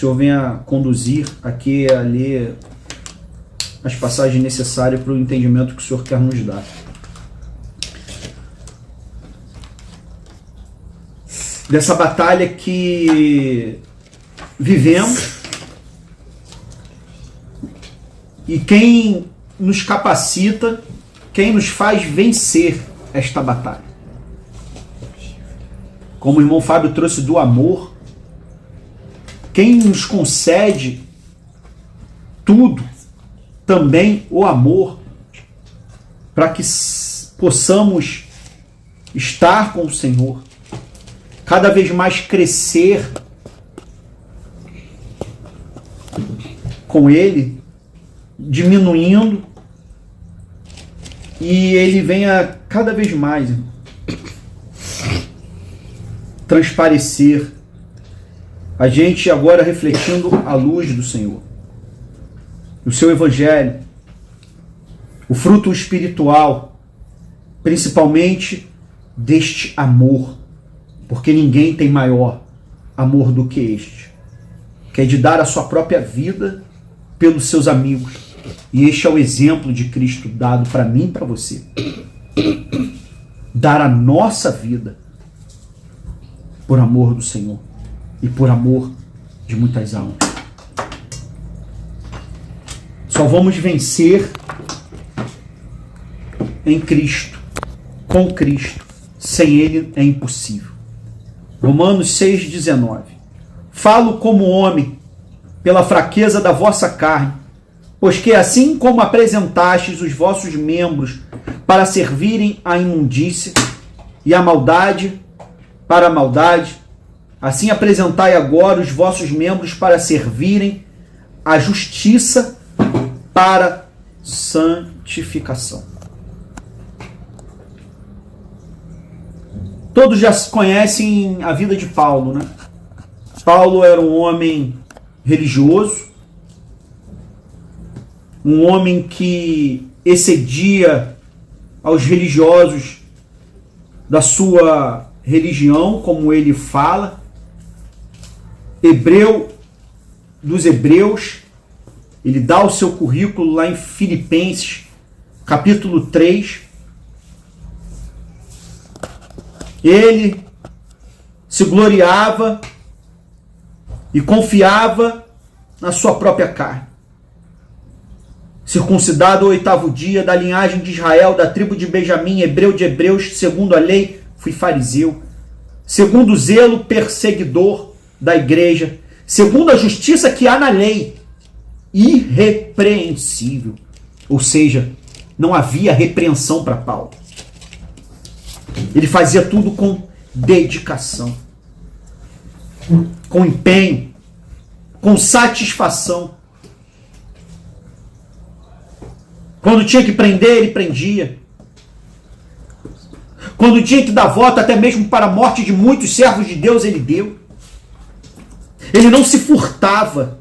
Senhor venha conduzir aqui a ler as passagens necessárias para o entendimento que o Senhor quer nos dar. Dessa batalha que vivemos, e quem nos capacita, quem nos faz vencer esta batalha. Como o irmão Fábio trouxe do amor, quem nos concede tudo, também o amor, para que possamos estar com o Senhor, cada vez mais crescer com Ele, diminuindo, e Ele venha cada vez mais transparecer, a gente agora refletindo a luz do Senhor, o seu Evangelho, o fruto espiritual, principalmente deste amor, porque ninguém tem maior amor do que este, que é de dar a sua própria vida pelos seus amigos. E este é o exemplo de Cristo dado para mim e para você. Dar a nossa vida por amor do Senhor e por amor de muitas almas. Só vamos vencer em Cristo, com Cristo. Sem Ele é impossível. Romanos 6,19. Falo como homem, pela fraqueza da vossa carne, pois que assim como apresentastes os vossos membros para servirem à imundícia e à maldade para a maldade, assim apresentai agora os vossos membros para servirem à justiça para santificação. Todos já conhecem a vida de Paulo, né? Paulo era um homem religioso, um homem que excedia aos religiosos da sua religião, como ele fala, hebreu dos hebreus. Ele dá o seu currículo lá em Filipenses, capítulo 3. Ele se gloriava e confiava na sua própria carne. Circuncidado ao 8º dia, da linhagem de Israel, da tribo de Benjamim, hebreu de hebreus, segundo a lei, fui fariseu. Segundo o zelo, perseguidor da igreja. Segundo a justiça que há na lei, irrepreensível. Ou seja, não havia repreensão para Paulo. Ele fazia tudo com dedicação, com empenho, com satisfação. Quando tinha que prender, ele prendia. Quando tinha que dar voto, até mesmo para a morte de muitos servos de Deus, ele deu. Ele não se furtava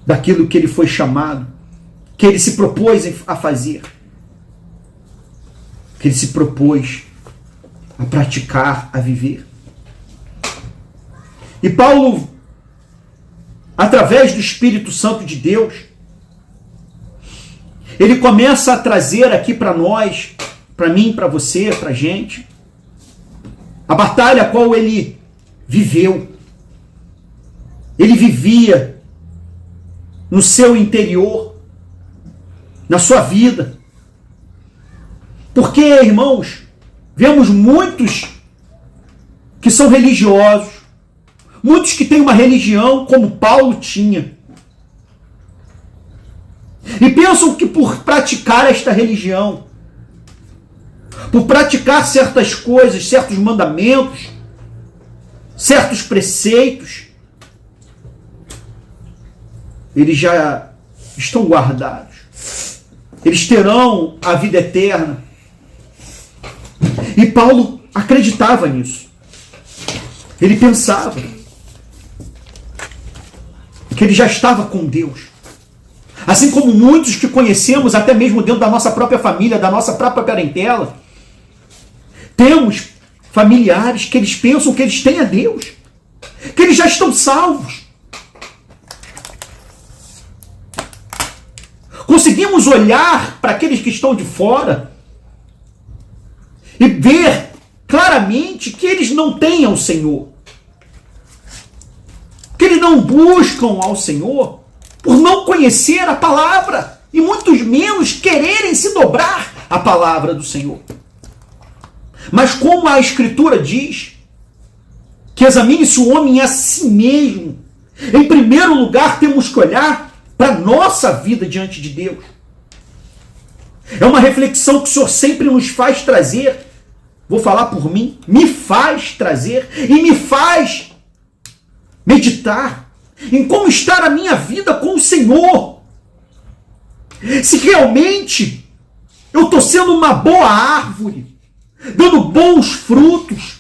daquilo que ele foi chamado, que ele se propôs a fazer, que ele se propôs a praticar, a viver. E Paulo, através do Espírito Santo de Deus, ele começa a trazer aqui para nós, para mim, para você, para a gente, a batalha a qual ele viveu. Ele vivia no seu interior, na sua vida. Porque, irmãos, vemos muitos que são religiosos, muitos que têm uma religião como Paulo tinha, e pensam que por praticar esta religião, por praticar certas coisas, certos mandamentos, certos preceitos, eles já estão guardados. Eles terão a vida eterna. E Paulo acreditava nisso. Ele pensava que ele já estava com Deus. Assim como muitos que conhecemos, até mesmo dentro da nossa própria família, da nossa própria parentela, temos familiares, que eles pensam que eles têm a Deus, que eles já estão salvos. Conseguimos olhar para aqueles que estão de fora e ver claramente que eles não têm ao Senhor, que eles não buscam ao Senhor por não conhecer a palavra e muitos menos quererem se dobrar à palavra do Senhor. Mas como a Escritura diz, que examine-se o homem a si mesmo, em primeiro lugar temos que olhar para a nossa vida diante de Deus. É uma reflexão que o Senhor sempre nos faz trazer. Vou falar por mim, me faz trazer e me faz meditar em como está a minha vida com o Senhor. Se realmente eu estou sendo uma boa árvore, dando bons frutos,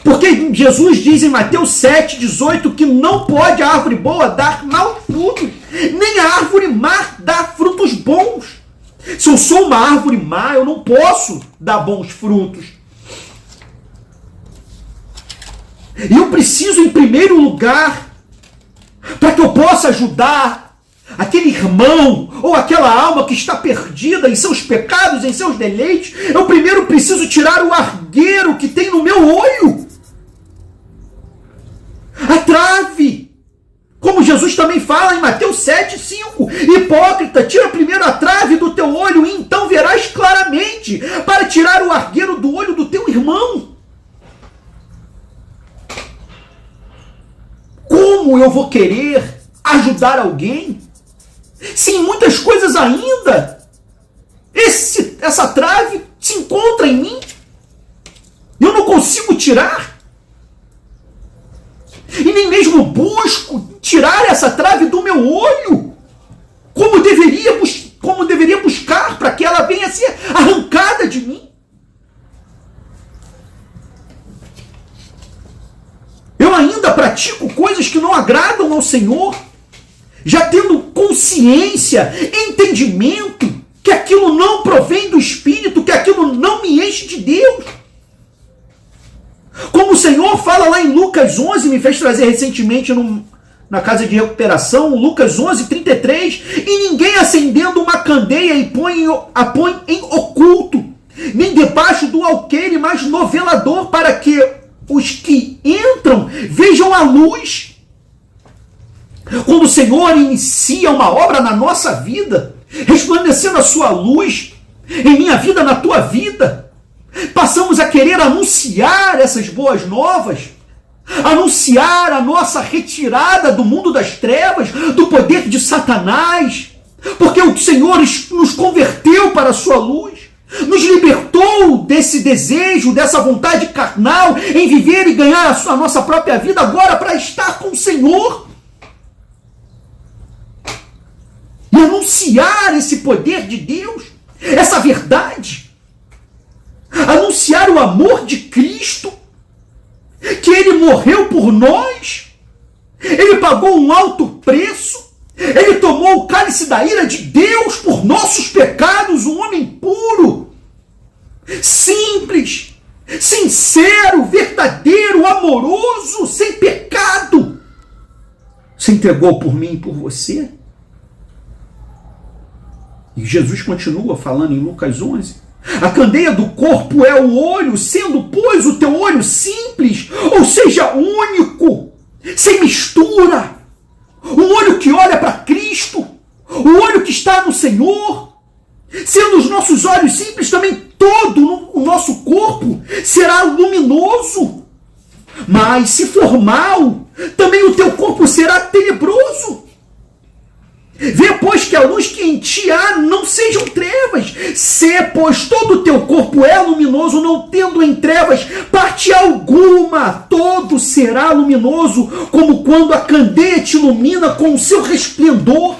porque Jesus diz em Mateus 7,18 que não pode a árvore boa dar maus frutos, nem a árvore má dar frutos bons. Se eu sou uma árvore má, eu não posso dar bons frutos. E eu preciso, em primeiro lugar, para que eu possa ajudar aquele irmão ou aquela alma que está perdida em seus pecados, em seus deleites, eu primeiro preciso tirar o argueiro que tem no meu olho. A trave. Como Jesus também fala em Mateus 7,5. Hipócrita, tira primeiro a trave do teu olho e então verás claramente para tirar o argueiro do olho do teu irmão. Como eu vou querer ajudar alguém se em muitas coisas ainda essa trave se encontra em mim? Eu não consigo tirar. E nem mesmo busco tirar essa trave do meu olho, como deveria buscar para que ela venha a ser arrancada de mim. Eu ainda pratico coisas que não agradam ao Senhor, já tendo consciência, entendimento, que aquilo não provém do Espírito, que aquilo não me enche de Deus. Como o Senhor fala lá em Lucas 11, me fez trazer recentemente na casa de recuperação, Lucas 11:33, e ninguém acendendo uma candeia a põe em oculto, nem debaixo do alqueire, mas no velador, para que os que entram vejam a luz. Quando o Senhor inicia uma obra na nossa vida, resplandecendo a sua luz em minha vida, na tua vida, passamos a querer anunciar essas boas novas, anunciar a nossa retirada do mundo das trevas, do poder de Satanás, porque o Senhor nos converteu para a sua luz, nos libertou desse desejo, dessa vontade carnal em viver e ganhar a nossa própria vida agora para estar com o Senhor. E anunciar esse poder de Deus, essa verdade. Anunciar o amor de Cristo, que Ele morreu por nós, Ele pagou um alto preço, Ele tomou o cálice da ira de Deus por nossos pecados, um homem puro, simples, sincero, verdadeiro, amoroso, sem pecado, se entregou por mim e por você. E Jesus continua falando em Lucas 11, a candeia do corpo é o olho, sendo, pois, o teu olho simples, ou seja, único, sem mistura, um olho que olha para Cristo, o olho que está no Senhor, sendo os nossos olhos simples, também todo o nosso corpo será luminoso. Mas se for mal, também o teu corpo será tenebroso. Vê, pois, que a luz que em ti há não sejam trevas. Se, pois, todo o teu corpo é luminoso, não tendo em trevas parte alguma, todo será luminoso, como quando a candeia te ilumina com o seu resplendor.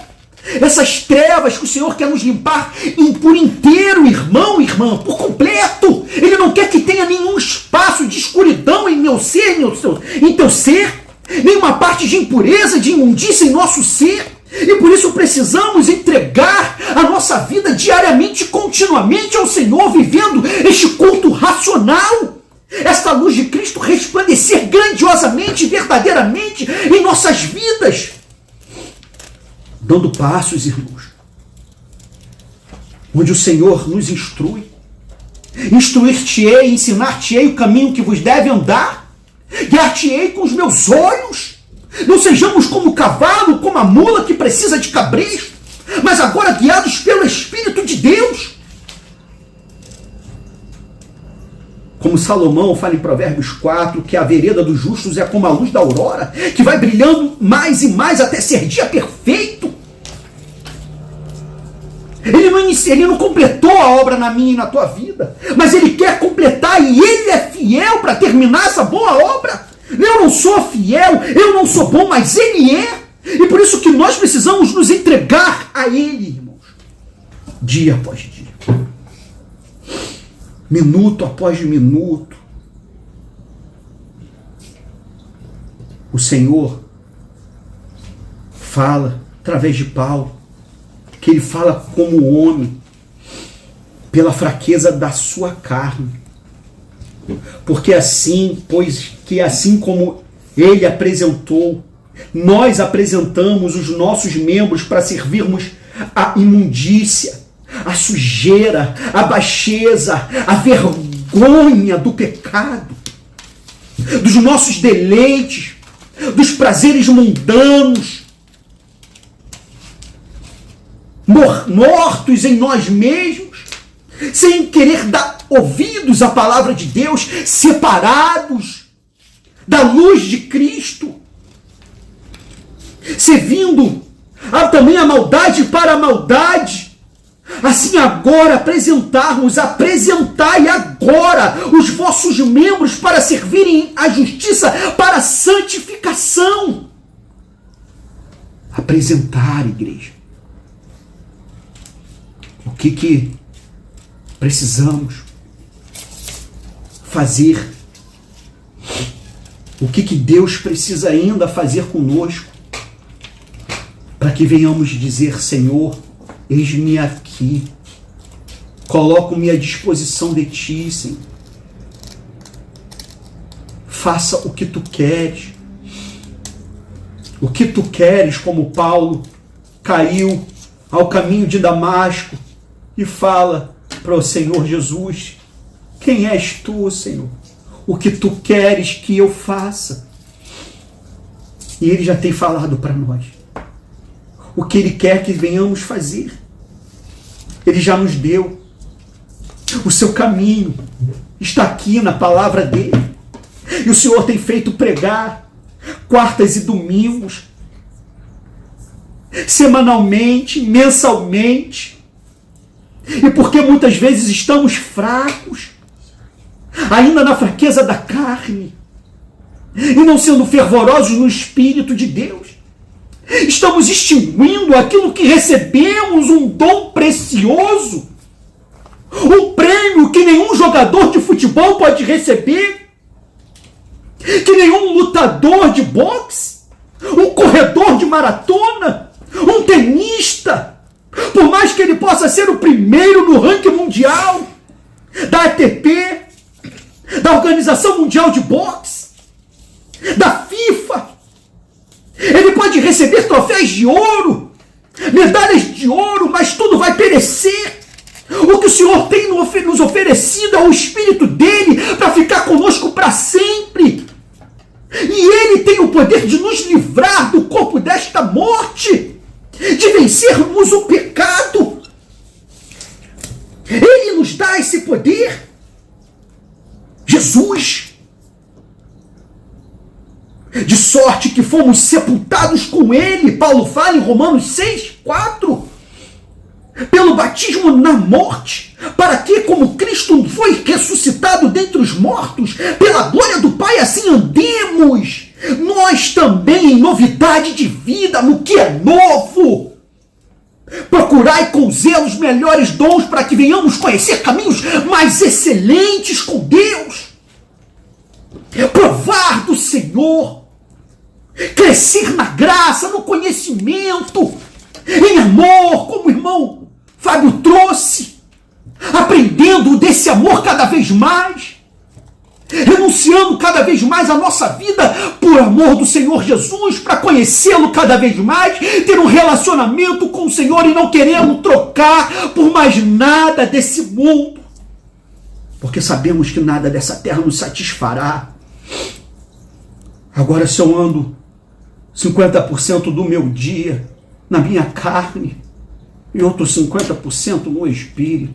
Essas trevas que o Senhor quer nos limpar por inteiro, irmão, irmã, por completo. Ele não quer que tenha nenhum espaço de escuridão em meu ser, em teu ser, nenhuma parte de impureza, de imundícia em nosso ser. E por isso precisamos entregar a nossa vida diariamente, continuamente ao Senhor, vivendo este culto racional, essa luz de Cristo resplandecer grandiosamente, verdadeiramente em nossas vidas, dando passos, irmãos, onde o Senhor nos instrui. Instruir-te-ei, ensinar-te-ei o caminho que vos deve andar, guiar-te-ei com os meus olhos. Não sejamos como o cavalo, como a mula que precisa de cabresto, mas agora guiados pelo Espírito de Deus. Como Salomão fala em Provérbios 4, que a vereda dos justos é como a luz da aurora, que vai brilhando mais e mais até ser dia perfeito. Ele não completou a obra na minha e na tua vida, mas Ele quer completar, e Ele é fiel para terminar essa boa obra. Eu não sou fiel, eu não sou bom, mas Ele é. E por isso que nós precisamos nos entregar a Ele, irmãos, dia após dia, minuto após minuto. O Senhor fala através de Paulo, que ele fala como homem, pela fraqueza da sua carne. Porque assim, pois que assim como ele apresentou, nós apresentamos os nossos membros para servirmos a imundícia, a sujeira, a baixeza, a vergonha do pecado, dos nossos deleites, dos prazeres mundanos, mortos em nós mesmos, sem querer dar ouvidos à palavra de Deus, separados da luz de Cristo, servindo também a maldade para a maldade. Assim agora apresentai agora os vossos membros para servirem à justiça, para a santificação. Apresentar, igreja. O que precisamos fazer? O que Deus precisa ainda fazer conosco para que venhamos dizer: Senhor, eis-me aqui, coloco-me à disposição de Ti, Senhor. Faça o que Tu queres. O que Tu queres, como Paulo caiu ao caminho de Damasco e fala para o Senhor Jesus: quem és Tu, Senhor? O que Tu queres que eu faça? E Ele já tem falado para nós o que Ele quer que venhamos fazer. Ele já nos deu. O seu caminho está aqui na palavra dele. E o Senhor tem feito pregar quartas e domingos, semanalmente, mensalmente. E porque muitas vezes estamos fracos, ainda na fraqueza da carne, e não sendo fervorosos no Espírito de Deus, estamos extinguindo aquilo que recebemos, um dom precioso, um prêmio que nenhum jogador de futebol pode receber, que nenhum lutador de boxe, um corredor de maratona, um tenista, por mais que ele possa ser o primeiro no ranking mundial da ATP, da Organização Mundial de Boxe, da FIFA, ele pode receber troféus de ouro, medalhas de ouro, mas tudo vai perecer. O que o Senhor tem nos oferecido é o Espírito dele para ficar conosco para sempre. E ele tem o poder de nos livrar do corpo desta morte, de vencermos o pecado. Ele nos dá esse poder. Jesus. De sorte que fomos sepultados com ele, Paulo fala em Romanos 6:4, pelo batismo na morte, para que, como Cristo foi ressuscitado dentre os mortos, pela glória do Pai, assim andemos nós também em novidade de vida, no que é novo. Procurai com zelo os melhores dons, para que venhamos conhecer caminhos mais excelentes com Deus, provar do Senhor, crescer na graça, no conhecimento, em amor, como o irmão Fábio trouxe, aprendendo desse amor cada vez mais, renunciando cada vez mais a nossa vida por amor do Senhor Jesus, para conhecê-lo cada vez mais, ter um relacionamento com o Senhor e não querendo trocar por mais nada desse mundo, porque sabemos que nada dessa terra nos satisfará. Agora, se eu ando 50% do meu dia na minha carne e outro 50% no espírito,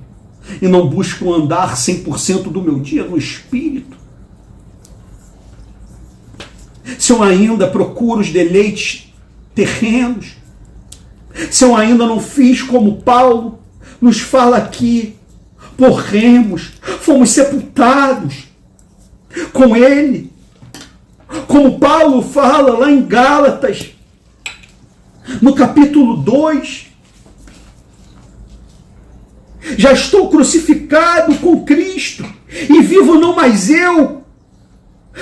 e não busco andar 100% do meu dia no espírito, se eu ainda procuro os deleites terrenos, se eu ainda não fiz como Paulo nos fala aqui, morremos, fomos sepultados com ele, como Paulo fala lá em Gálatas, no capítulo 2, já estou crucificado com Cristo, e vivo não mais eu,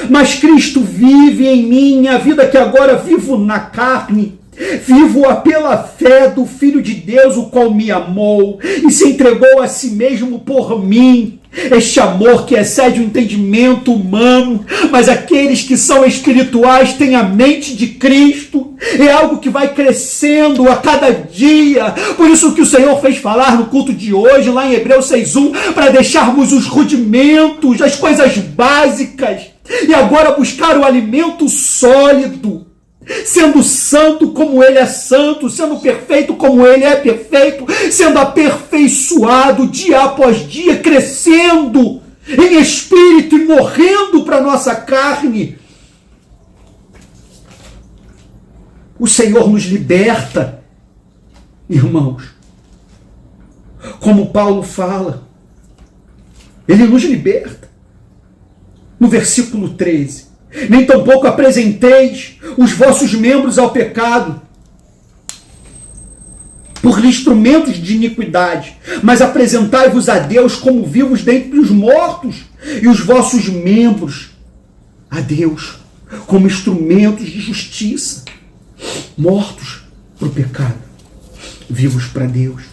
mas Cristo vive em mim. A vida que agora vivo na carne, vivo-a pela fé do Filho de Deus, o qual me amou e se entregou a si mesmo por mim. Este amor que excede o entendimento humano, mas aqueles que são espirituais têm a mente de Cristo. É algo que vai crescendo a cada dia. Por isso que o Senhor fez falar no culto de hoje, lá em Hebreus 6:1, para deixarmos os rudimentos, as coisas básicas, e agora buscar o alimento sólido, sendo santo como ele é santo, sendo perfeito como ele é perfeito, sendo aperfeiçoado dia após dia, crescendo em espírito e morrendo para a nossa carne. O Senhor nos liberta, irmãos. Como Paulo fala, ele nos liberta. No versículo 13, nem tampouco apresenteis os vossos membros ao pecado por instrumentos de iniquidade, mas apresentai-vos a Deus como vivos dentre os mortos, e os vossos membros a Deus como instrumentos de justiça, mortos para o pecado, vivos para Deus.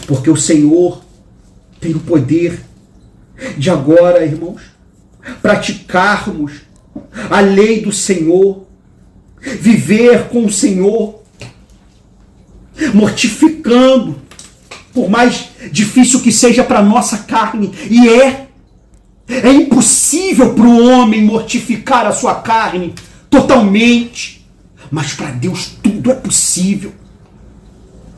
Porque o Senhor tem o poder de agora, irmãos, praticarmos a lei do Senhor, viver com o Senhor, mortificando, por mais difícil que seja para a nossa carne, e é impossível para o homem mortificar a sua carne totalmente, mas para Deus tudo é possível.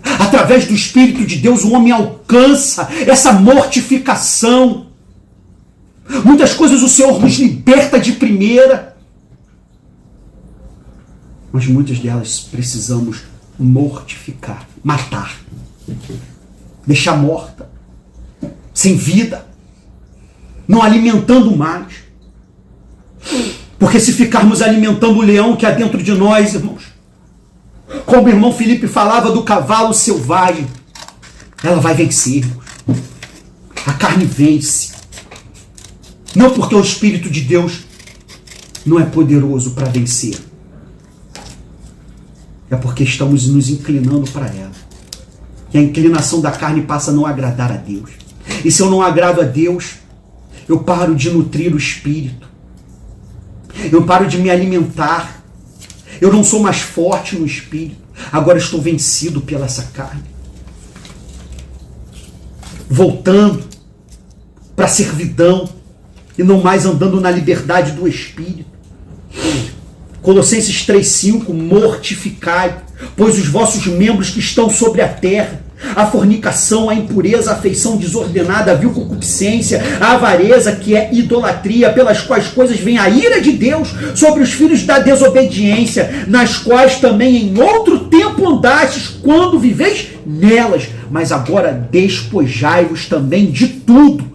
Através do Espírito de Deus o homem alcança essa mortificação. Muitas coisas o Senhor nos liberta de primeira, mas muitas delas precisamos mortificar, matar, deixar morta, sem vida, não alimentando mais. Porque se ficarmos alimentando o leão que há dentro de nós, irmãos, como o irmão Felipe falava do cavalo selvagem, ela vai vencer, irmãos. A carne vence. Não porque o Espírito de Deus não é poderoso para vencer. É porque estamos nos inclinando para ela. E a inclinação da carne passa a não agradar a Deus. E se eu não agrado a Deus, eu paro de nutrir o Espírito. Eu paro de me alimentar. Eu não sou mais forte no Espírito. Agora estou vencido pela essa carne. Voltando para a servidão e não mais andando na liberdade do Espírito. Colossenses 3:5, mortificai, pois os vossos membros que estão sobre a terra, a fornicação, a impureza, a afeição desordenada, a vil concupiscência, a avareza, que é idolatria, pelas quais coisas vem a ira de Deus sobre os filhos da desobediência, nas quais também em outro tempo andastes, quando viveis nelas, mas agora despojai-vos também de tudo,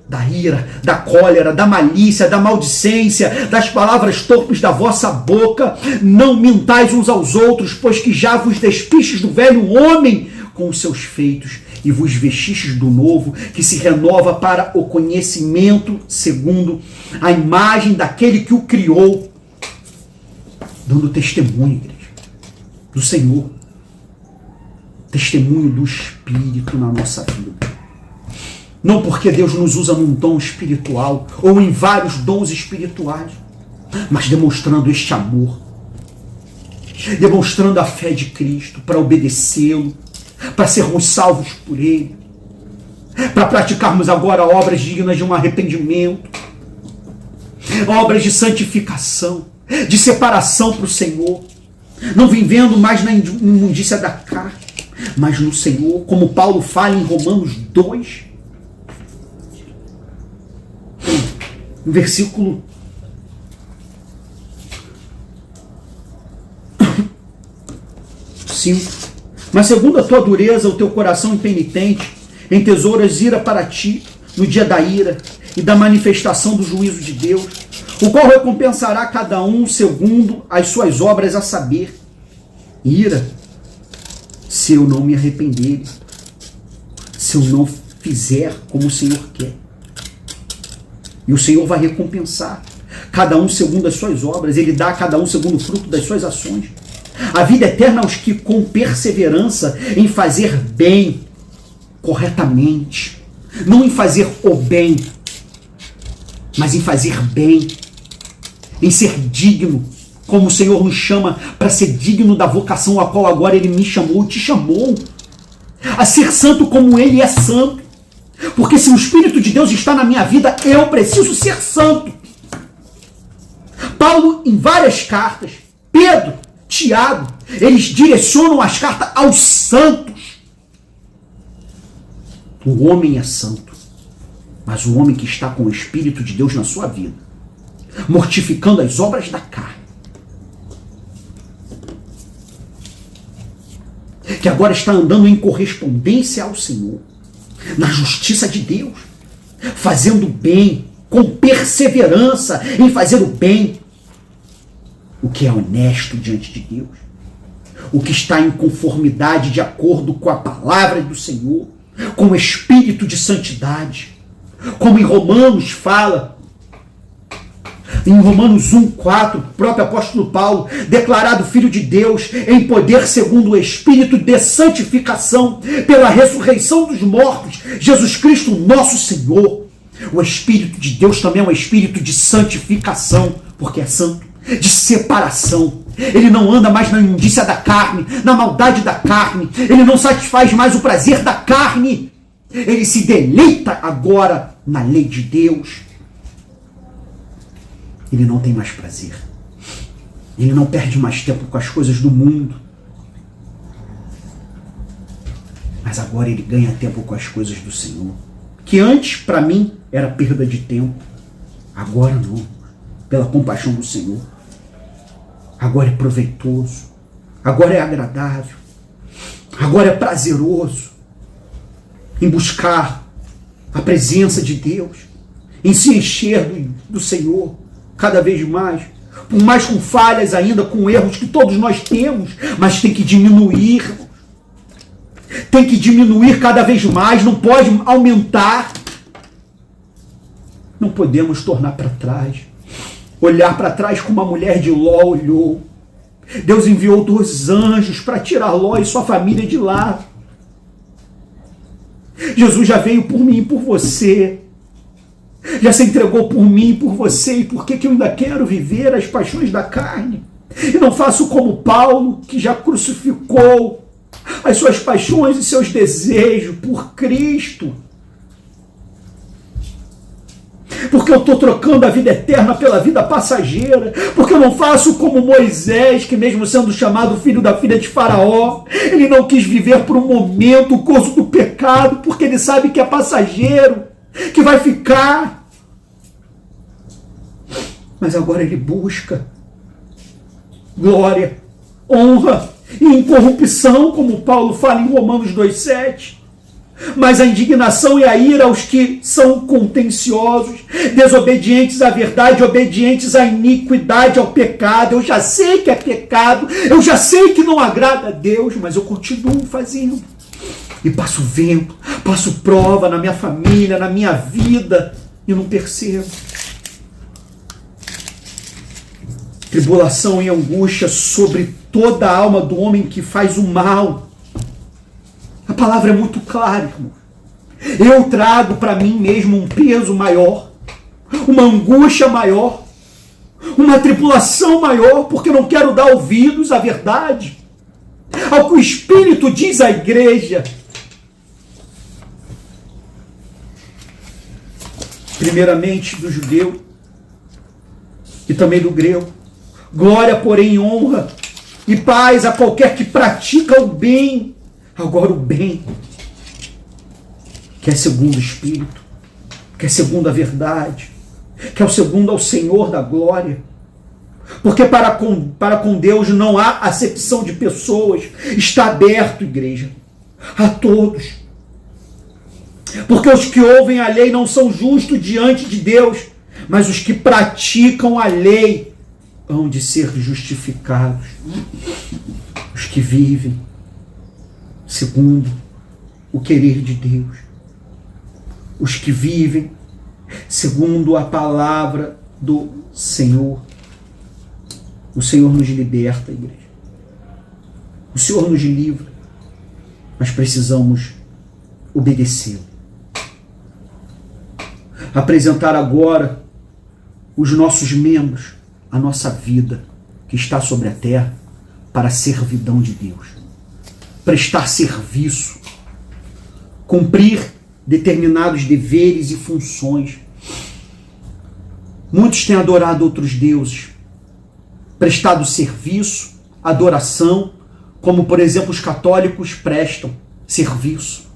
da ira, da cólera, da malícia, da maldicência, das palavras torpes da vossa boca. Não mintais uns aos outros, pois que já vos despistes do velho homem com os seus feitos, e vos vestistes do novo, que se renova para o conhecimento segundo a imagem daquele que o criou, dando testemunho, igreja, do Senhor, testemunho do Espírito na nossa vida. Não porque Deus nos usa num dom espiritual ou em vários dons espirituais, mas demonstrando este amor, demonstrando a fé de Cristo para obedecê-lo, para sermos salvos por Ele, para praticarmos agora obras dignas de um arrependimento, obras de santificação, de separação para o Senhor, não vivendo mais na imundícia da carne, mas no Senhor, como Paulo fala em Romanos 2, no versículo 5. Mas segundo a tua dureza, o teu coração impenitente entesouras ira para ti no dia da ira e da manifestação do juízo de Deus, o qual recompensará cada um segundo as suas obras, a saber, ira, se eu não me arrepender, se eu não fizer como o Senhor quer. E o Senhor vai recompensar cada um segundo as suas obras, Ele dá a cada um segundo o fruto das suas ações. A vida eterna aos que com perseverança em fazer bem, corretamente, não em fazer o bem, mas em fazer bem, em ser digno, como o Senhor nos chama para ser digno da vocação a qual agora Ele me chamou e te chamou, a ser santo como Ele é santo. Porque se o Espírito de Deus está na minha vida, eu preciso ser santo. Paulo, em várias cartas, Pedro, Tiago, eles direcionam as cartas aos santos. O homem é santo, mas o homem que está com o Espírito de Deus na sua vida, mortificando as obras da carne, que agora está andando em correspondência ao Senhor, na justiça de Deus, fazendo bem, com perseverança em fazer o bem, o que é honesto diante de Deus, o que está em conformidade de acordo com a palavra do Senhor, com o espírito de santidade, como em Romanos fala, em Romanos 1:4, o próprio apóstolo Paulo, declarado Filho de Deus em poder segundo o Espírito de santificação, pela ressurreição dos mortos, Jesus Cristo nosso Senhor. O Espírito de Deus também é um espírito de santificação, porque é santo, de separação. Ele não anda mais na imundícia da carne, na maldade da carne, ele não satisfaz mais o prazer da carne, ele se deleita agora na lei de Deus. Ele não tem mais prazer. Ele não perde mais tempo com as coisas do mundo. Mas agora ele ganha tempo com as coisas do Senhor. Que antes, para mim, era perda de tempo. Agora não. Pela compaixão do Senhor. Agora é proveitoso. Agora é agradável. Agora é prazeroso. Em buscar a presença de Deus. Em se encher do Senhor. Cada vez mais, por mais com falhas ainda, com erros que todos nós temos, mas tem que diminuir, cada vez mais, não pode aumentar, não podemos tornar para trás, olhar para trás como a mulher de Ló olhou. Deus enviou 2 anjos para tirar Ló e sua família de lá. Jesus já veio por mim e por você. Já se entregou por mim e por você, e por que eu ainda quero viver as paixões da carne? E não faço como Paulo, que já crucificou as suas paixões e seus desejos por Cristo. Porque eu estou trocando a vida eterna pela vida passageira. Porque eu não faço como Moisés, que mesmo sendo chamado filho da filha de Faraó, ele não quis viver por um momento o gozo do pecado, porque ele sabe que é passageiro, que vai ficar. Mas agora ele busca glória, honra e incorrupção, como Paulo fala em Romanos 2:7. Mas a indignação e a ira aos que são contenciosos, desobedientes à verdade, obedientes à iniquidade, ao pecado. Eu já sei que é pecado, eu já sei que não agrada a Deus, mas eu continuo fazendo. E passo vento, passo prova na minha família, na minha vida, e não percebo. Tribulação e angústia sobre toda a alma do homem que faz o mal. A palavra é muito clara, irmão. Eu trago para mim mesmo um peso maior, uma angústia maior, uma tribulação maior, porque não quero dar ouvidos à verdade, ao que o Espírito diz à igreja. Primeiramente do judeu e também do grego. Glória, porém, honra e paz a qualquer que pratica o bem. Agora o bem, que é segundo o Espírito, que é segundo a verdade, que é o segundo ao Senhor da glória. Porque para com Deus não há acepção de pessoas. Está aberto, igreja, a todos. Porque os que ouvem a lei não são justos diante de Deus, mas os que praticam a lei hão de ser justificados. Os que vivem segundo o querer de Deus. Os que vivem segundo a palavra do Senhor. O Senhor nos liberta, igreja. O Senhor nos livra. Mas precisamos obedecê-lo. Apresentar agora os nossos membros, a nossa vida que está sobre a terra, para a servidão de Deus. Prestar serviço. Cumprir determinados deveres e funções. Muitos têm adorado outros deuses, prestado serviço, adoração, como por exemplo os católicos prestam serviço,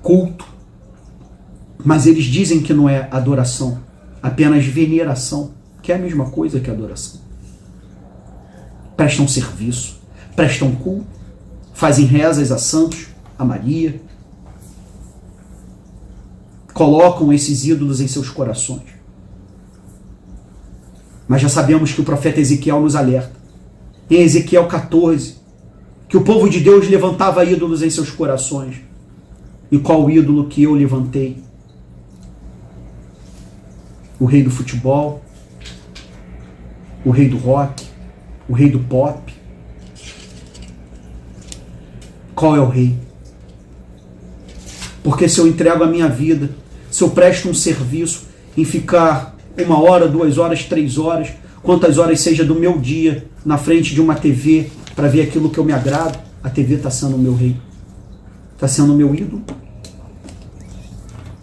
culto, mas eles dizem que não é adoração, apenas veneração, que é a mesma coisa que adoração. Prestam serviço, prestam culto, fazem rezas a santos, a Maria, colocam esses ídolos em seus corações. Mas já sabemos que o profeta Ezequiel nos alerta, em Ezequiel 14, que o povo de Deus levantava ídolos em seus corações. E qual ídolo que eu levantei? O rei do futebol, o rei do rock, o rei do pop. Qual é o rei? Porque se eu entrego a minha vida, se eu presto um serviço em ficar 1 hora, 2 horas, 3 horas, quantas horas seja do meu dia na frente de uma TV para ver aquilo que eu me agrado, a TV está sendo o meu rei, está sendo o meu ídolo.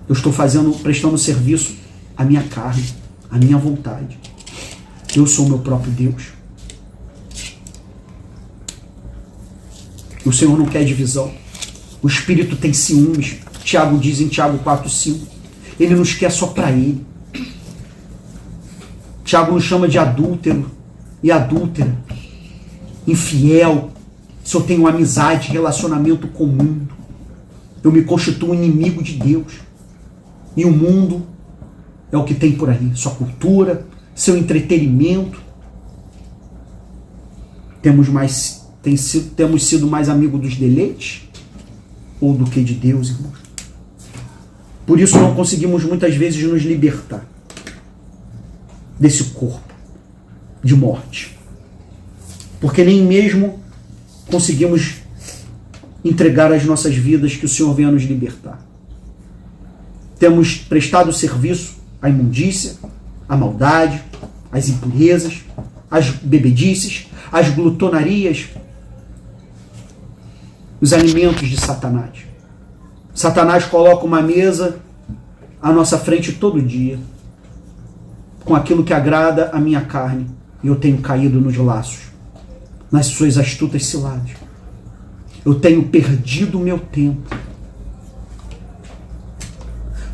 Eu estou prestando serviço à minha carne, à minha vontade. Eu sou o meu próprio Deus. O Senhor não quer divisão. O Espírito tem ciúmes. Tiago diz em Tiago 4,5. Ele nos quer só para Ele. Tiago nos chama de adúltero e adúltera, infiel. Se eu tenho amizade, relacionamento com o mundo, eu me constituo inimigo de Deus. E o mundo é o que tem por aí, sua cultura, seu entretenimento. Temos sido mais amigos dos deleites ou do que de Deus, irmãos? Por isso não conseguimos muitas vezes nos libertar desse corpo de morte. Porque nem mesmo conseguimos entregar as nossas vidas que o Senhor venha nos libertar. Temos prestado serviço à imundícia, à maldade, às impurezas, às bebedices, às glutonarias, os alimentos de Satanás. Satanás coloca uma mesa à nossa frente todo dia, com aquilo que agrada a minha carne, e eu tenho caído nos laços, nas suas astutas ciladas. Eu tenho perdido o meu tempo.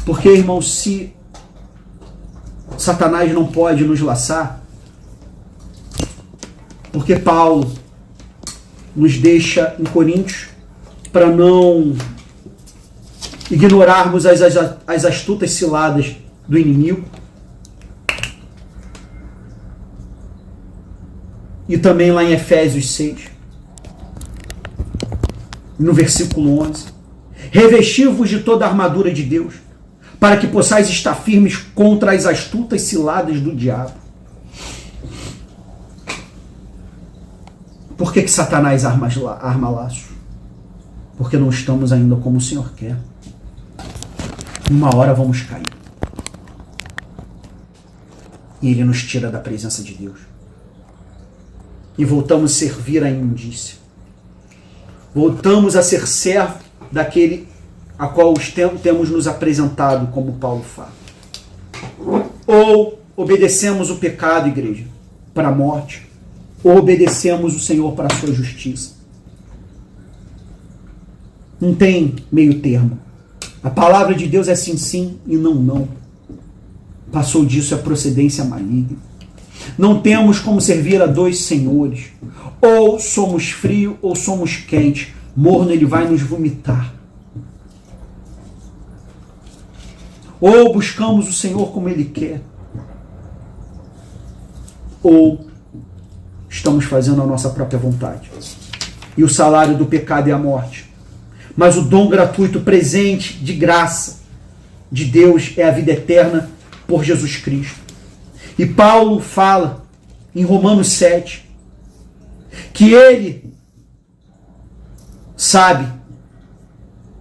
Porque, irmão, se Satanás não pode nos laçar, porque Paulo nos deixa em Coríntios para não ignorarmos as astutas ciladas do inimigo. E também lá em Efésios 6, no versículo 11, revesti-vos de toda a armadura de Deus, para que possais estar firmes contra as astutas ciladas do diabo. Por que Satanás arma laços? Porque não estamos ainda como o Senhor quer. Uma hora vamos cair. E Ele nos tira da presença de Deus. E voltamos a servir a imundícia. Voltamos a ser servo daquele a qual temos nos apresentado, como Paulo fala. Ou obedecemos o pecado, igreja, para a morte, ou obedecemos o Senhor para a sua justiça. Não tem meio termo. A palavra de Deus é sim, sim e não, não. Passou disso é procedência maligna. Não temos como servir a dois senhores. Ou somos frio ou somos quente. Morno, ele vai nos vomitar. Ou buscamos o Senhor como Ele quer. Ou estamos fazendo a nossa própria vontade. E o salário do pecado é a morte. Mas o dom gratuito, presente, de graça de Deus é a vida eterna por Jesus Cristo. E Paulo fala em Romanos 7 que ele sabe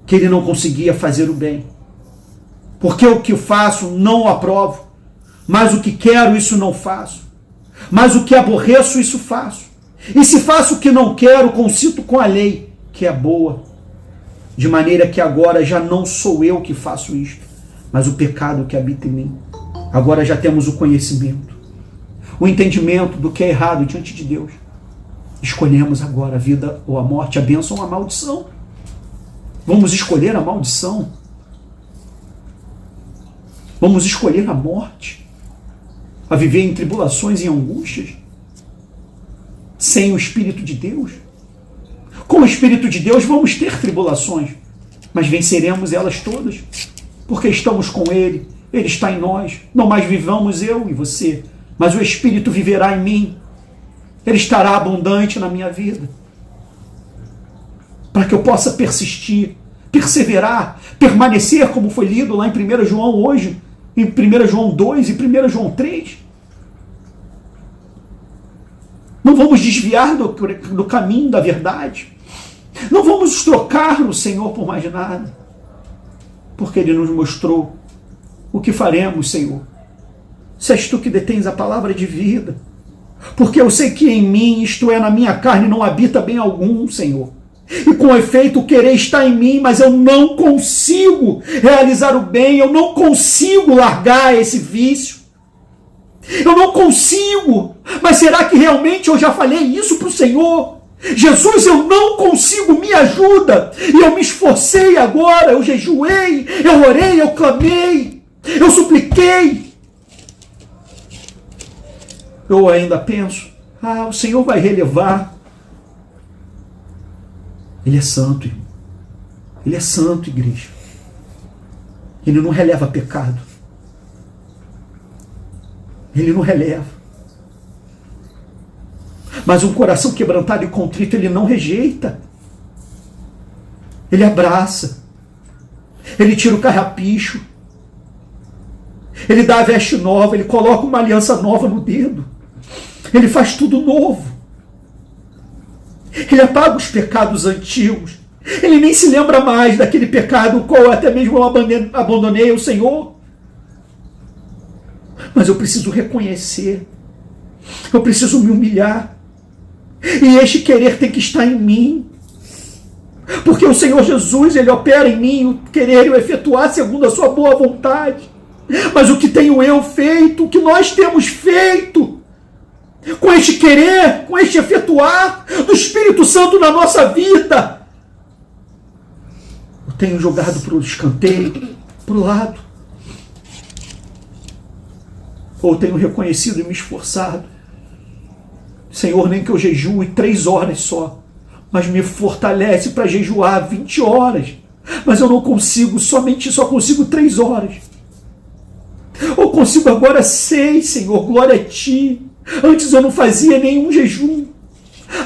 que ele não conseguia fazer o bem. Porque o que faço não o aprovo, mas o que quero isso não faço. Mas o que aborreço isso faço. E se faço o que não quero, consinto com a lei, que é boa. De maneira que agora já não sou eu que faço isto, mas o pecado que habita em mim. Agora já temos o conhecimento, o entendimento do que é errado diante de Deus. Escolhemos agora a vida ou a morte, a bênção ou a maldição. Vamos escolher a maldição. Vamos escolher a morte, a viver em tribulações e angústias, sem o Espírito de Deus. Com o Espírito de Deus vamos ter tribulações, mas venceremos elas todas, porque estamos com Ele, Ele está em nós. Não mais vivamos eu e você, mas o Espírito viverá em mim. Ele estará abundante na minha vida, para que eu possa persistir, perseverar, permanecer, como foi lido lá em 1 João hoje, em 1 João 2 e 1 João 3. Não vamos desviar do caminho da verdade. Não vamos trocar o Senhor por mais nada. Porque Ele nos mostrou o que faremos, Senhor. Se és Tu que detens a palavra de vida. Porque eu sei que em mim, isto é, na minha carne, não habita bem algum, Senhor. E com efeito, o querer está em mim, mas eu não consigo realizar o bem, eu não consigo largar esse vício. Eu não consigo. Mas será que realmente eu já falei isso para o Senhor? Jesus, eu não consigo, me ajuda. E eu me esforcei agora, eu jejuei, eu orei, eu clamei, eu supliquei. Eu ainda penso, o Senhor vai relevar. Ele é santo, irmão. Ele é santo, igreja. Ele não releva pecado. Ele não releva. Mas um coração quebrantado e contrito, Ele não rejeita. Ele abraça. Ele tira o carrapicho. Ele dá a veste nova. Ele coloca uma aliança nova no dedo. Ele faz tudo novo. Ele apaga os pecados antigos. Ele nem se lembra mais daquele pecado o qual até mesmo eu abandonei o Senhor. Mas eu preciso reconhecer. Eu preciso me humilhar. E este querer tem que estar em mim. Porque o Senhor Jesus, Ele opera em mim o querer e o efetuar segundo a sua boa vontade. Mas o que tenho eu feito, o que nós temos feito, com este querer, com este efetuar do Espírito Santo na nossa vida, eu tenho jogado para o escanteio, para o lado. Ou tenho reconhecido e me esforçado. Senhor, nem que eu jejue 3 horas só, mas me fortalece para jejuar 20 horas. Mas eu não consigo, só consigo 3 horas. Ou consigo agora 6, Senhor, glória a Ti. Antes eu não fazia nenhum jejum.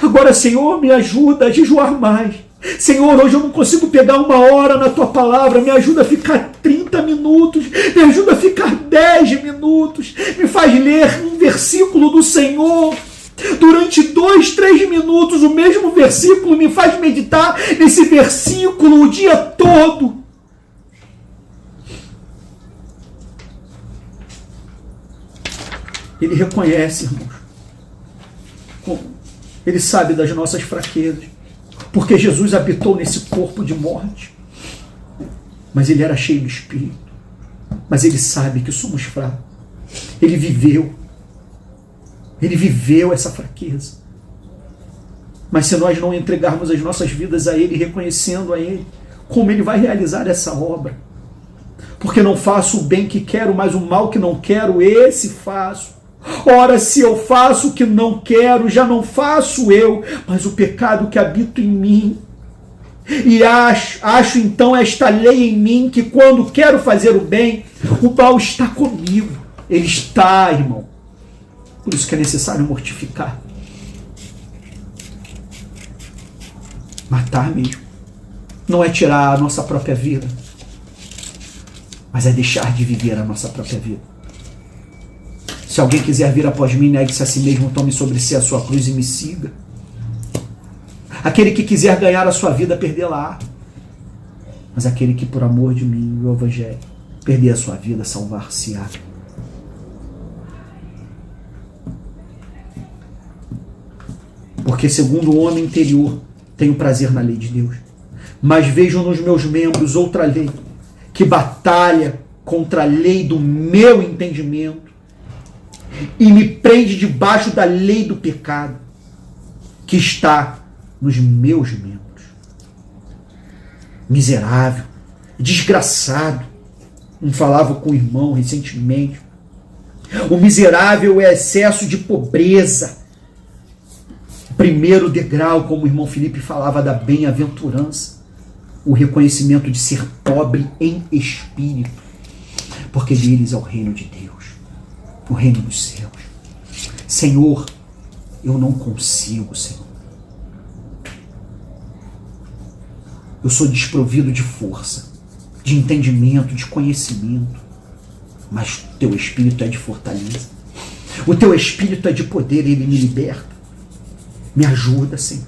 Agora, Senhor, me ajuda a jejuar mais. Senhor, hoje eu não consigo pegar 1 hora na Tua palavra. Me ajuda a ficar 30 minutos. Me ajuda a ficar 10 minutos. Me faz ler um versículo do Senhor. Durante 2, 3 minutos, o mesmo versículo, me faz meditar nesse versículo o dia todo. Ele reconhece, irmãos. Ele sabe das nossas fraquezas. Porque Jesus habitou nesse corpo de morte. Mas ele era cheio do Espírito. Mas ele sabe que somos fracos. Ele viveu essa fraqueza. Mas se nós não entregarmos as nossas vidas a Ele, reconhecendo a Ele, como Ele vai realizar essa obra? Porque não faço o bem que quero, mas o mal que não quero, esse faço. Ora, se eu faço o que não quero, já não faço eu, mas o pecado que habita em mim. E acho então esta lei em mim, que quando quero fazer o bem, o mal está comigo. Ele está, irmão. Por isso que é necessário mortificar. Matar mesmo. Não é tirar a nossa própria vida, mas é deixar de viver a nossa própria vida. Se alguém quiser vir após mim, negue-se a si mesmo, tome sobre si a sua cruz e me siga. Aquele que quiser ganhar a sua vida, perdê-la. Mas aquele que por amor de mim e o Evangelho perder a sua vida, salvar-se-á. Porque segundo o homem interior, tenho prazer na lei de Deus. Mas vejo nos meus membros outra lei, que batalha contra a lei do meu entendimento e me prende debaixo da lei do pecado, que está nos meus membros. Miserável, desgraçado. Falava com o irmão recentemente. O miserável é excesso de pobreza. Primeiro degrau, como o irmão Felipe falava, da bem-aventurança, o reconhecimento de ser pobre em espírito, porque deles é o reino de Deus, o reino dos céus. Senhor, eu não consigo, Senhor. Eu sou desprovido de força, de entendimento, de conhecimento, mas o teu Espírito é de fortaleza. O teu Espírito é de poder, ele me liberta. Me ajuda, Senhor.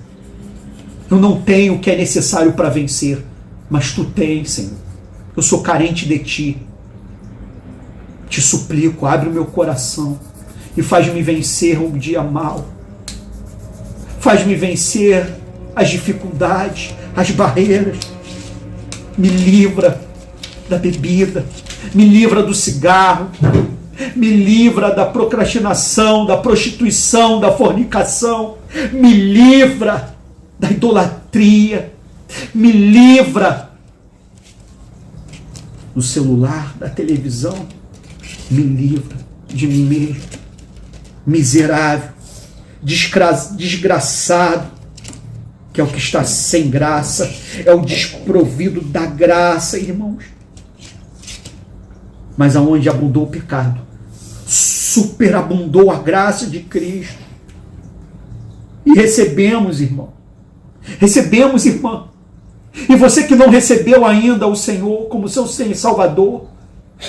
Eu não tenho o que é necessário para vencer, mas Tu tens, Senhor. Eu sou carente de Ti. Te suplico, abre o meu coração e faz-me vencer um dia mau. Faz-me vencer as dificuldades, as barreiras. Me livra da bebida, me livra do cigarro, me livra da procrastinação, da prostituição, da fornicação, me livra da idolatria, me livra do celular, da televisão, me livra de mim mesmo, miserável, desgraçado, que é o que está sem graça, é o desprovido da graça, irmãos. Mas aonde abundou o pecado, superabundou a graça de Cristo. E recebemos, irmão. Recebemos, irmã. E você que não recebeu ainda o Senhor como seu Senhor e Salvador,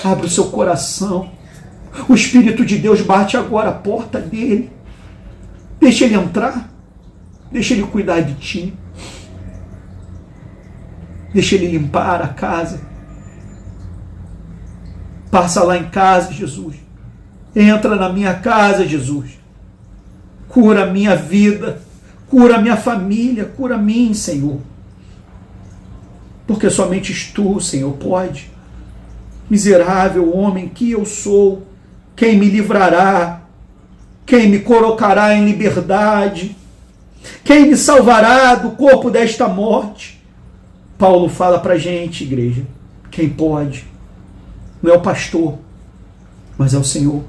abre o seu coração. O Espírito de Deus bate agora a porta dele. Deixa ele entrar. Deixa ele cuidar de ti. Deixa ele limpar a casa. Passa lá em casa, Jesus. Entra na minha casa, Jesus. Cura a minha vida. Cura a minha família. Cura a mim, Senhor. Porque somente Tu, Senhor, pode. Miserável homem que eu sou. Quem me livrará? Quem me colocará em liberdade? Quem me salvará do corpo desta morte? Paulo fala para a gente, igreja. Quem pode? Não é o pastor, mas é o Senhor.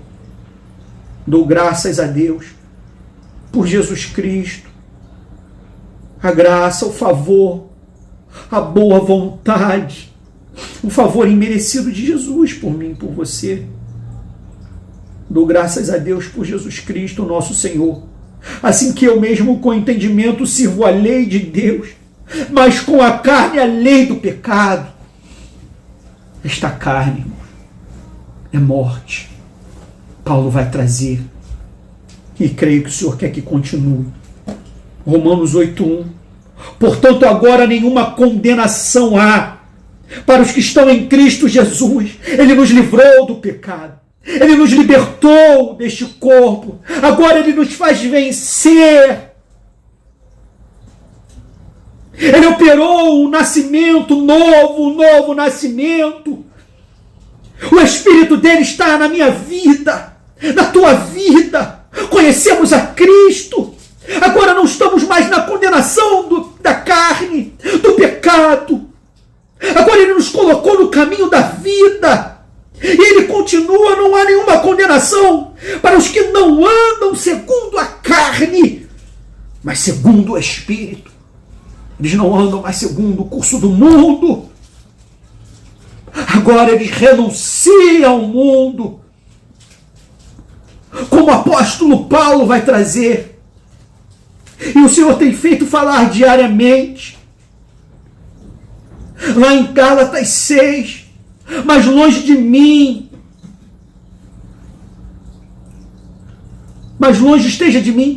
Dou graças a Deus por Jesus Cristo. A graça, o favor, a boa vontade, o favor imerecido de Jesus por mim, por você. Dou graças a Deus por Jesus Cristo, nosso Senhor. Assim que eu mesmo com entendimento sirvo a lei de Deus, mas com a carne a lei do pecado. Esta carne, irmão, é morte. Paulo vai trazer, e creio que o Senhor quer que continue. Romanos 8:1. Portanto, agora nenhuma condenação há para os que estão em Cristo Jesus. Ele nos livrou do pecado. Ele nos libertou deste corpo. Agora Ele nos faz vencer. Ele operou um nascimento novo, um novo nascimento. O Espírito dele está na minha vida, na tua vida. Conhecemos a Cristo. Agora não estamos mais na condenação da carne, do pecado. Agora Ele nos colocou no caminho da vida. E Ele continua, não há nenhuma condenação para os que não andam segundo a carne, mas segundo o Espírito. Eles não andam mais segundo o curso do mundo. Agora eles renunciam ao mundo. Como o apóstolo Paulo vai trazer. E o Senhor tem feito falar diariamente. Lá em Gálatas 6. Mas longe de mim. Mas longe esteja de mim,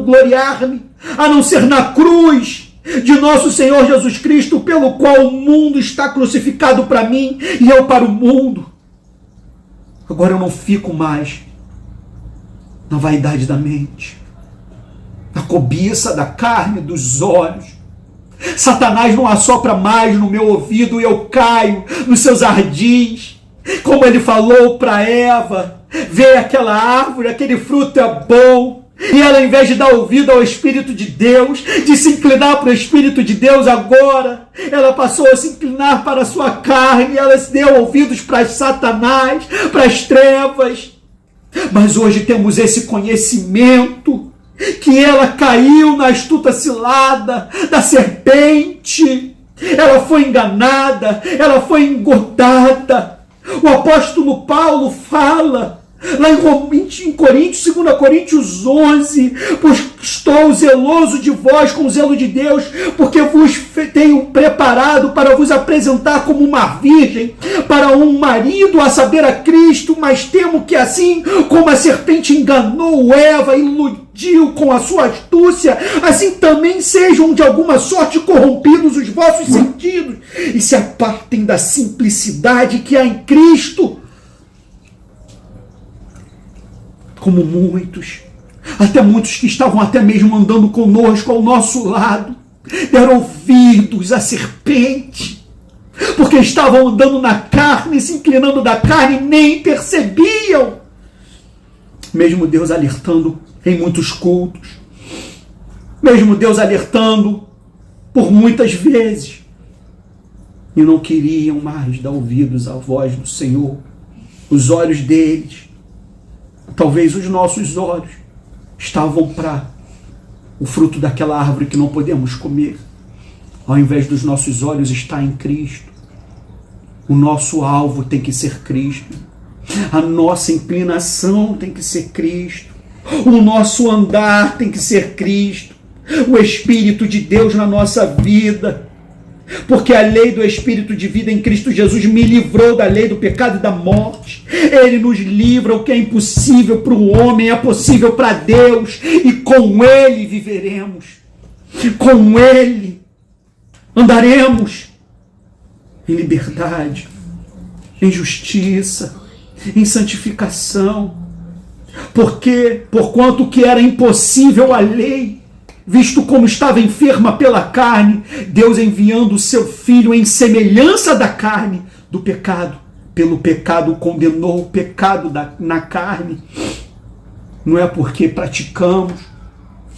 gloriar-me, a não ser na cruz de nosso Senhor Jesus Cristo, pelo qual o mundo está crucificado para mim e eu para o mundo. Agora eu não fico mais na vaidade da mente, na cobiça da carne, dos olhos. Satanás não assopra mais no meu ouvido e eu caio nos seus ardis. Como ele falou para Eva, vê aquela árvore, aquele fruto é bom. E ela, ao invés de dar ouvido ao Espírito de Deus, de se inclinar para o Espírito de Deus agora, ela passou a se inclinar para a sua carne, ela se deu ouvidos para Satanás, para as trevas. Mas hoje temos esse conhecimento, que ela caiu na astuta cilada da serpente, ela foi enganada, ela foi engordada. O apóstolo Paulo fala, lá em Coríntios, 2 Coríntios 11, pois estou zeloso de vós com o zelo de Deus, porque vos tenho preparado para vos apresentar como uma virgem, para um marido, a saber, a Cristo, mas temo que assim como a serpente enganou Eva, iludiu com a sua astúcia, assim também sejam de alguma sorte corrompidos os vossos sentidos, e se apartem da simplicidade que há em Cristo. Como muitos, até muitos que estavam até mesmo andando conosco ao nosso lado, deram ouvidos à serpente, porque estavam andando na carne, se inclinando da carne, nem percebiam. Mesmo Deus alertando em muitos cultos, mesmo Deus alertando por muitas vezes, e não queriam mais dar ouvidos à voz do Senhor. Os olhos deles, talvez os nossos olhos, estavam para o fruto daquela árvore que não podemos comer. Ao invés dos nossos olhos estar em Cristo. O nosso alvo tem que ser Cristo. A nossa inclinação tem que ser Cristo. O nosso andar tem que ser Cristo. O Espírito de Deus na nossa vida. Porque a lei do Espírito de vida em Cristo Jesus me livrou da lei do pecado e da morte. Ele nos livra. O que é impossível para o homem é possível para Deus. E com Ele viveremos. Com Ele andaremos em liberdade, em justiça, em santificação. Porque, porquanto que era impossível a lei, visto como estava enferma pela carne, Deus enviando o seu Filho em semelhança da carne, do pecado. Pelo pecado condenou o pecado na carne. Não é porque praticamos,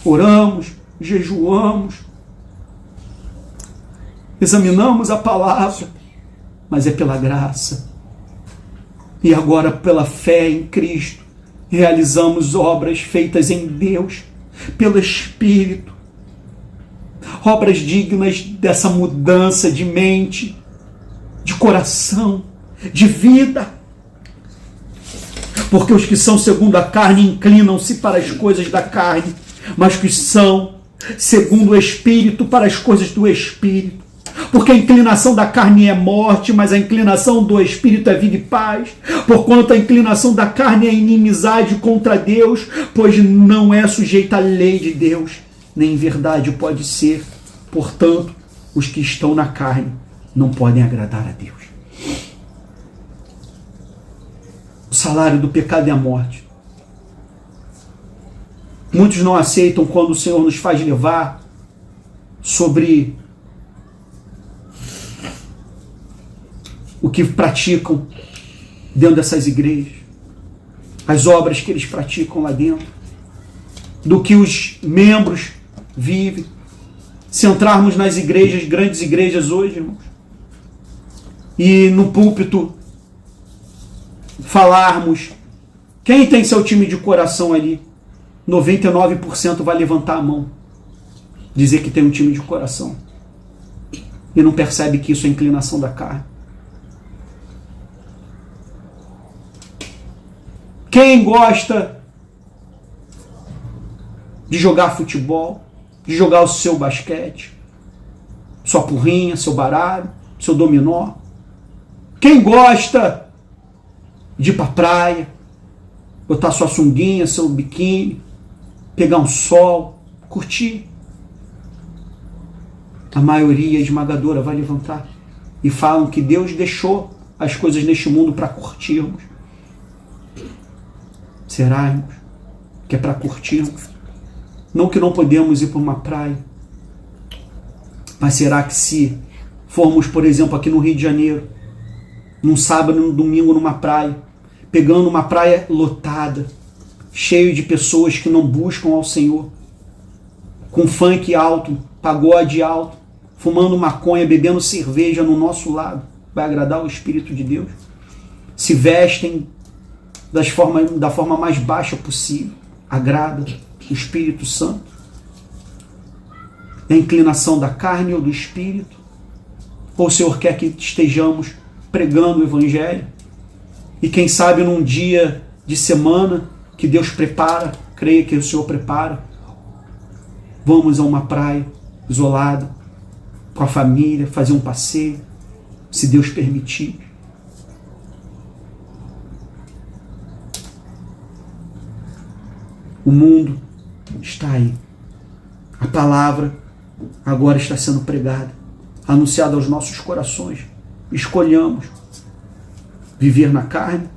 oramos, jejuamos, examinamos a palavra, mas é pela graça. E agora, pela fé em Cristo, realizamos obras feitas em Deus, pelo Espírito, obras dignas dessa mudança de mente, de coração, de vida. Porque os que são segundo a carne inclinam-se para as coisas da carne, mas os que são segundo o Espírito para as coisas do Espírito. Porque a inclinação da carne é morte, mas a inclinação do Espírito é vida e paz. Porquanto a inclinação da carne é inimizade contra Deus, pois não é sujeita à lei de Deus, nem em verdade pode ser. Portanto, os que estão na carne não podem agradar a Deus. O salário do pecado é a morte. Muitos não aceitam quando o Senhor nos faz levar sobre o que praticam dentro dessas igrejas, as obras que eles praticam lá dentro, do que os membros vivem. Se entrarmos nas igrejas, grandes igrejas hoje, irmãos, e no púlpito falarmos, quem tem seu time de coração ali? 99% vai levantar a mão, dizer que tem um time de coração, e não percebe que isso é inclinação da carne. Quem gosta de jogar futebol, de jogar o seu basquete, sua porrinha, seu baralho, seu dominó? Quem gosta de ir pra praia, botar sua sunguinha, seu biquíni, pegar um sol, curtir? A maioria esmagadora vai levantar e falam que Deus deixou as coisas neste mundo para curtirmos. Será, irmãos, que é para curtirmos? Não que não podemos ir para uma praia, mas será que se formos, por exemplo, aqui no Rio de Janeiro, num sábado e num domingo numa praia, pegando uma praia lotada, cheio de pessoas que não buscam ao Senhor, com funk alto, pagode alto, fumando maconha, bebendo cerveja no nosso lado, vai agradar o Espírito de Deus? Se vestem da forma mais baixa possível, agrada o Espírito Santo? É a inclinação da carne ou do Espírito? Ou o Senhor quer que estejamos pregando o Evangelho? E quem sabe num dia de semana que Deus prepara, creia que o Senhor prepara, vamos a uma praia isolada, com a família, fazer um passeio, se Deus permitir. O mundo está aí. A palavra agora está sendo pregada, anunciada aos nossos corações. Escolhamos viver na carne,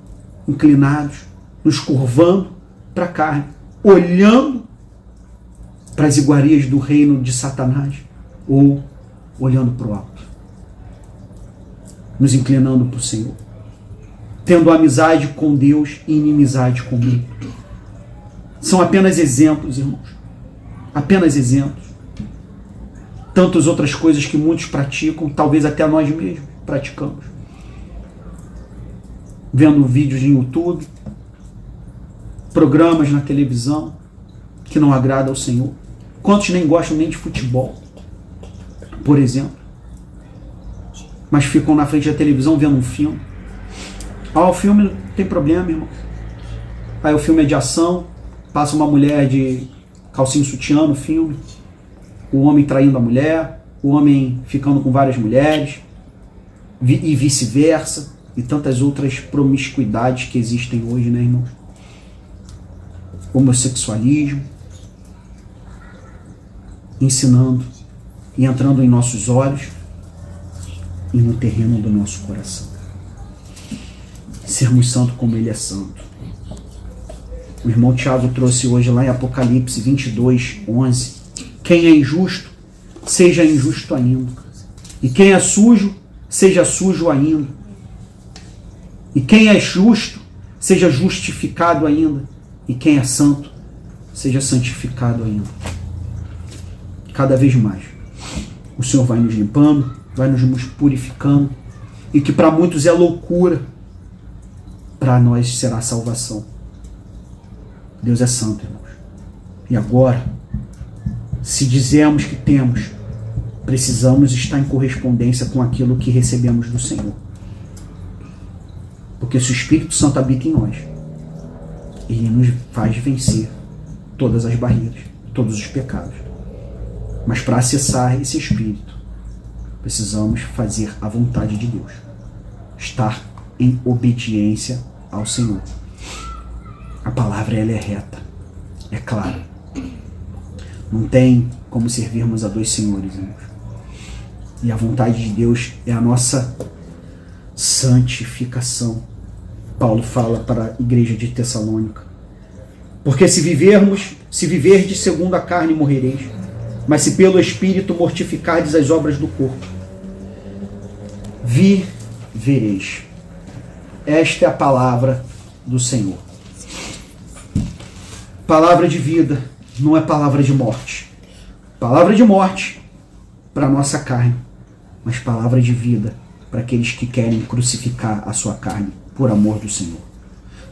inclinados, nos curvando para a carne, olhando para as iguarias do reino de Satanás, ou olhando para o alto, nos inclinando para o Senhor, tendo amizade com Deus e inimizade com o mundo. São apenas exemplos, irmãos. Apenas exemplos. Tantas outras coisas que muitos praticam, talvez até nós mesmos praticamos. Vendo vídeos em YouTube, programas na televisão que não agradam ao Senhor. Quantos nem gostam nem de futebol, por exemplo, mas ficam na frente da televisão vendo um filme. O filme não tem problema, irmão. Aí o filme é de ação, passa uma mulher de calcinha sutiã no filme, o homem traindo a mulher, o homem ficando com várias mulheres, e vice-versa, e tantas outras promiscuidades que existem hoje, né, irmãos? Homossexualismo, ensinando e entrando em nossos olhos e no terreno do nosso coração. Sermos santos como Ele é santo. O irmão Tiago trouxe hoje lá em Apocalipse 22, 11. Quem é injusto, seja injusto ainda. E quem é sujo, seja sujo ainda. E quem é justo, seja justificado ainda. E quem é santo, seja santificado ainda. Cada vez mais. O Senhor vai nos limpando, vai nos purificando. E que para muitos é loucura, para nós será salvação. Deus é santo, irmãos. E agora, se dizemos que temos, precisamos estar em correspondência com aquilo que recebemos do Senhor. Porque se o Espírito Santo habita em nós, Ele nos faz vencer todas as barreiras, todos os pecados. Mas para acessar esse Espírito, precisamos fazer a vontade de Deus. Estar em obediência ao Senhor. A palavra, ela é reta, é clara. Não tem como servirmos a dois senhores, irmãos. E a vontade de Deus é a nossa santificação. Paulo fala para a igreja de Tessalônica. Porque se viverdes segundo a carne, morrereis. Mas se pelo Espírito mortificardes as obras do corpo, vivereis. Esta é a palavra do Senhor. Palavra de vida, não é palavra de morte. Palavra de morte para a nossa carne, mas palavra de vida para aqueles que querem crucificar a sua carne por amor do Senhor.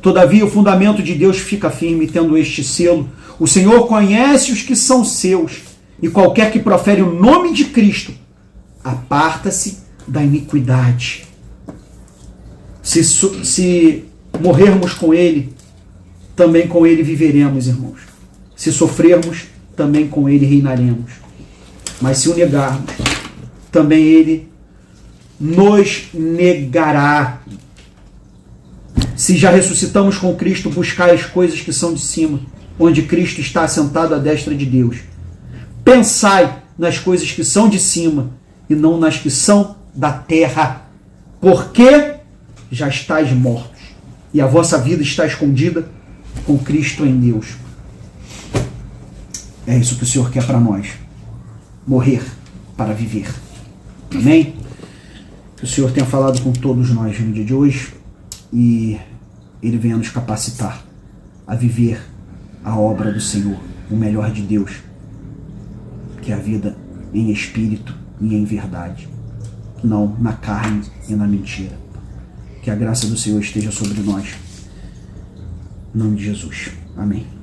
Todavia, o fundamento de Deus fica firme, tendo este selo: o Senhor conhece os que são seus, e qualquer que profere o nome de Cristo aparta-se da iniquidade. Se morrermos com Ele, também com Ele viveremos, irmãos. Se sofrermos, também com Ele reinaremos. Mas se o negarmos, também Ele nos negará. Se já ressuscitamos com Cristo, buscai as coisas que são de cima, onde Cristo está assentado à destra de Deus. Pensai nas coisas que são de cima e não nas que são da terra, porque já estáis mortos e a vossa vida está escondida com Cristo em Deus. É isso que o Senhor quer para nós. Morrer para viver. Amém? Que o Senhor tenha falado com todos nós no dia de hoje e Ele venha nos capacitar a viver a obra do Senhor, o melhor de Deus, que é a vida em espírito e em verdade, não na carne e na mentira. Que a graça do Senhor esteja sobre nós. Em nome de Jesus. Amém.